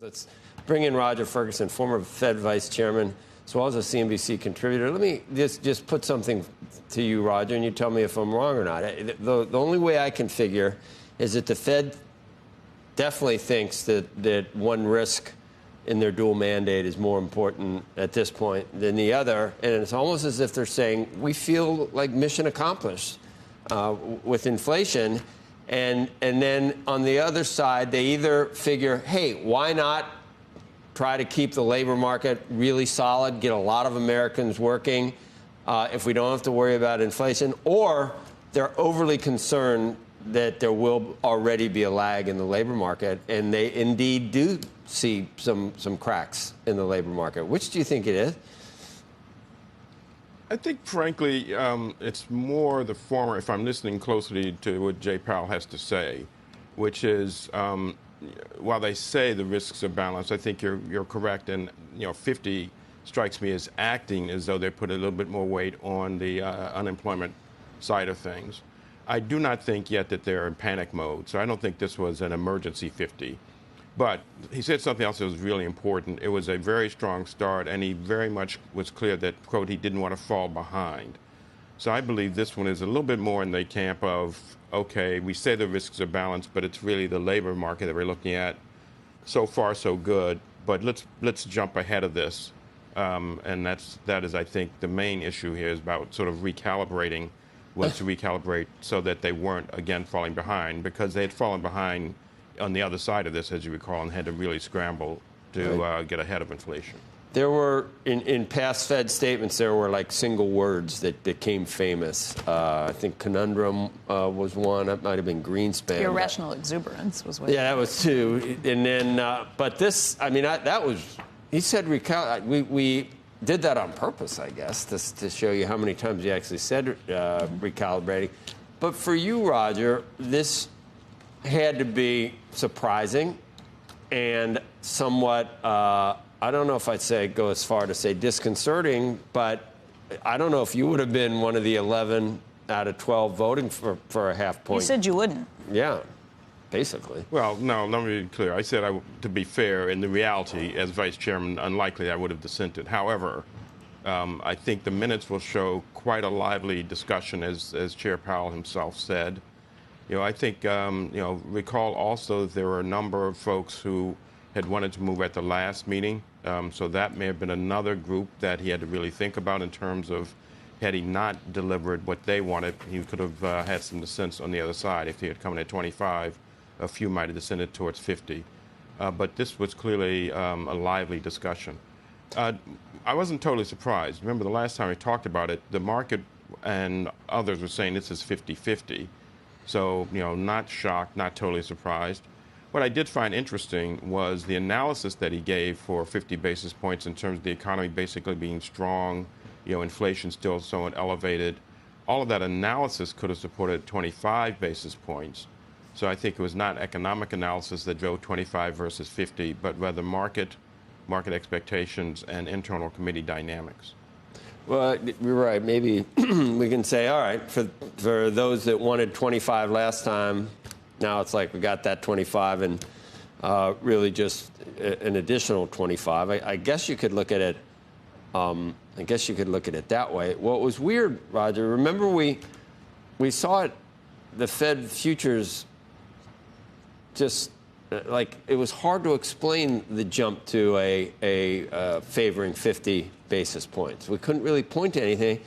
Let's bring in Roger Ferguson, former Fed Vice Chairman, as well as a CNBC contributor. Let me just put something to you, Roger, and you tell me if I'm wrong or not. The only way I can figure is that the Fed definitely thinks that one risk in their dual mandate is more important at this point than the other. And it's almost as if they're saying, we feel like mission accomplished with inflation. And then on the other side, they either figure, hey, why not try to keep the labor market really solid, get a lot of Americans working if we don't have to worry about inflation, or they're overly concerned that there will already be a lag in the labor market, and they indeed do see some cracks in the labor market. Which do you think it is? I think, frankly, it's more the former, if I'm listening closely to what Jay Powell has to say, which is, while they say the risks are balanced, I think you're correct. And, 50 strikes me as acting as though they put a little bit more weight on the unemployment side of things. I do not think yet that they're in panic mode, so I don't think this was an emergency 50. But he said something else that was really important. It was a very strong start, and he very much was clear that, quote, he didn't want to fall behind. So I believe this one is a little bit more in the camp of, okay, we say the risks are balanced, but it's really the labor market that we're looking at. So far, so good, but let's jump ahead of this. And that is, I think, the main issue here is about sort of recalibrating, was to recalibrate so that they weren't, again, falling behind, because they had fallen behind on the other side of this, as you recall, and had to really scramble to get ahead of inflation. There were, in past Fed statements, there were like single words that became famous. I think conundrum was one. That might have been Greenspan. Irrational exuberance was one. Yeah, that was two. And then, but this, I mean, that was, he said, we did that on purpose, I guess, to show you how many times he actually said recalibrating. But for you, Roger, this had to be surprising and somewhat, I don't know if I'd go as far to say disconcerting, but I don't know if you would have been one of the 11 out of 12 voting for a half point. You said you wouldn't. Yeah, basically. Well, no, let me be clear. I said, to be fair, in the reality, as vice chairman, unlikely I would have dissented. However, I think the minutes will show quite a lively discussion, as Chair Powell himself said. I think, recall also that there were a number of folks who had wanted to move at the last meeting. So that may have been another group that he had to really think about in terms of, had he not delivered what they wanted, he could have had some dissents on the other side. If he had come in at 25, a few might have dissented towards 50. But this was clearly a lively discussion. I wasn't totally surprised. Remember the last time we talked about it, the market and others were saying this is 50-50. So, not shocked, not totally surprised. What I did find interesting was the analysis that he gave for 50 basis points in terms of the economy basically being strong, inflation still somewhat elevated. All of that analysis could have supported 25 basis points. So I think it was not economic analysis that drove 25 versus 50, but rather market expectations and internal committee dynamics. Well, you're right. Maybe we can say, all right, for those that wanted 25 last time, now it's like we got that 25 and really just an additional 25. I guess you could look at it. I guess you could look at it that way. What was weird, Roger? Remember we saw it. The Fed futures just like it was hard to explain the jump to a favoring 50 basis points. We couldn't really point to anything.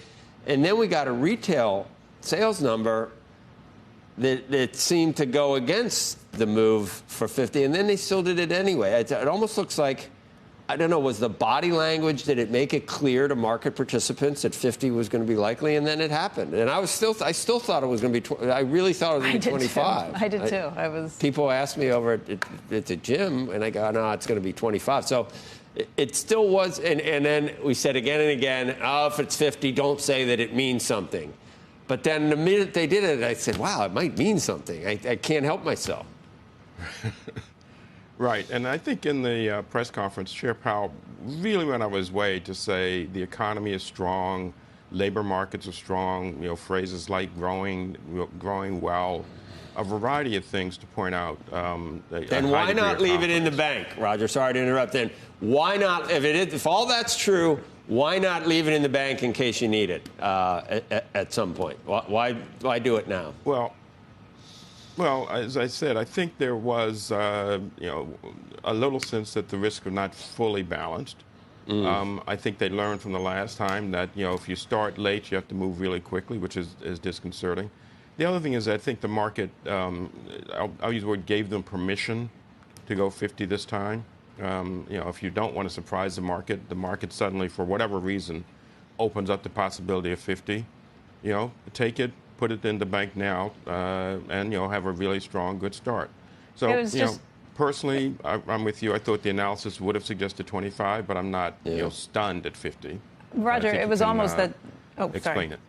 And then we got a retail sales number that seemed to go against the move for 50, and then they still did it anyway. It almost looks like, I don't know, was the body language, did it make it clear to market participants that 50 was going to be likely, and then it happened. And I still thought it was going to be, I really thought it was going to be 25. I did too. People asked me over at the gym, and I go, no, it's going to be 25. So it still was, and then we said again and again, if it's 50, don't say that it means something. But then the minute they did it, I said, wow, it might mean something. I can't help myself. Right. And I think in the press conference, Chair Powell really went out of his way to say the economy is strong, labor markets are strong, phrases like growing well. a variety of things to point out. Then why not leave it in the bank, Roger? Sorry to interrupt. Then why not, if all that's true, why not leave it in the bank in case you need it at some point? Why do it now? Well, as I said, I think there was, a little sense that the risks are not fully balanced. I think they learned from the last time that, if you start late, you have to move really quickly, which is disconcerting. The other thing is I think the market, I'll use the word, gave them permission to go 50 this time. If you don't want to surprise the market suddenly, for whatever reason, opens up the possibility of 50. Take it, put it in the bank now, and have a really strong, good start. So, personally, I'm with you. I thought the analysis would have suggested 25, but I'm not, stunned at 50. Roger, it was almost that. Oh, explain sorry.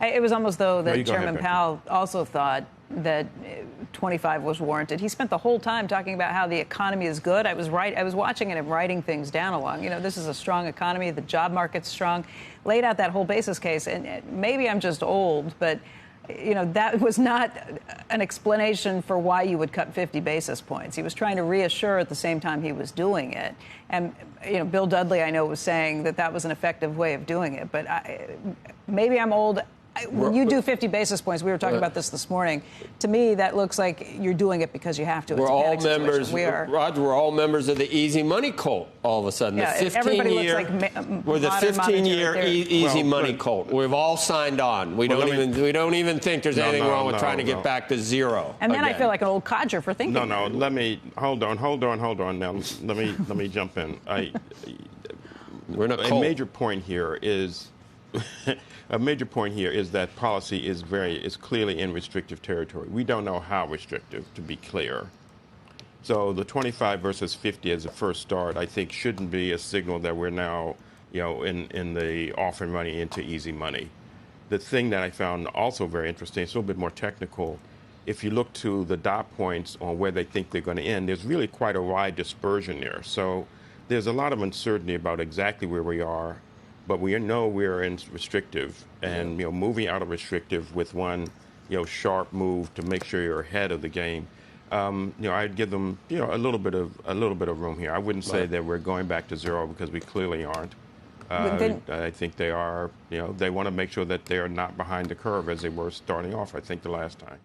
It was almost though that Chairman Powell also thought that 25 was warranted. He spent the whole time talking about how the economy is good. I was watching it and writing things down along. This is a strong economy. The job market's strong. Laid out that whole basis case. And maybe I'm just old, but that was not an explanation for why you would cut 50 basis points. He was trying to reassure at the same time he was doing it. And, Bill Dudley, I know, was saying that was an effective way of doing it. But maybe I'm old. When you do 50 basis points, we were talking about this morning. To me, that looks like you're doing it because you have to. We're all members. Roger, we're all members of the easy money cult. All of a sudden, yeah, the 15-year, we're the 15-year easy money cult. We've all signed on. We don't even think there's anything wrong with trying to get back to zero. And then I feel like an old codger for thinking. No. Let me hold on. Now, let me jump in. We're in a cult. A major point here is. A major point here is that policy is clearly in restrictive territory. We don't know how restrictive, to be clear. So the 25 versus 50 as a first start, I think, shouldn't be a signal that we're now, in the offering money into easy money. The thing that I found also very interesting, it's a little bit more technical. If you look to the dot points on where they think they're going to end, there's really quite a wide dispersion there. So there's a lot of uncertainty about exactly where we are. But we know we're in restrictive, and moving out of restrictive with one, sharp move to make sure you're ahead of the game. I'd give them, a little bit of room here. I wouldn't say that we're going back to zero because we clearly aren't. I think they are. They want to make sure that they are not behind the curve as they were starting off. I think the last time.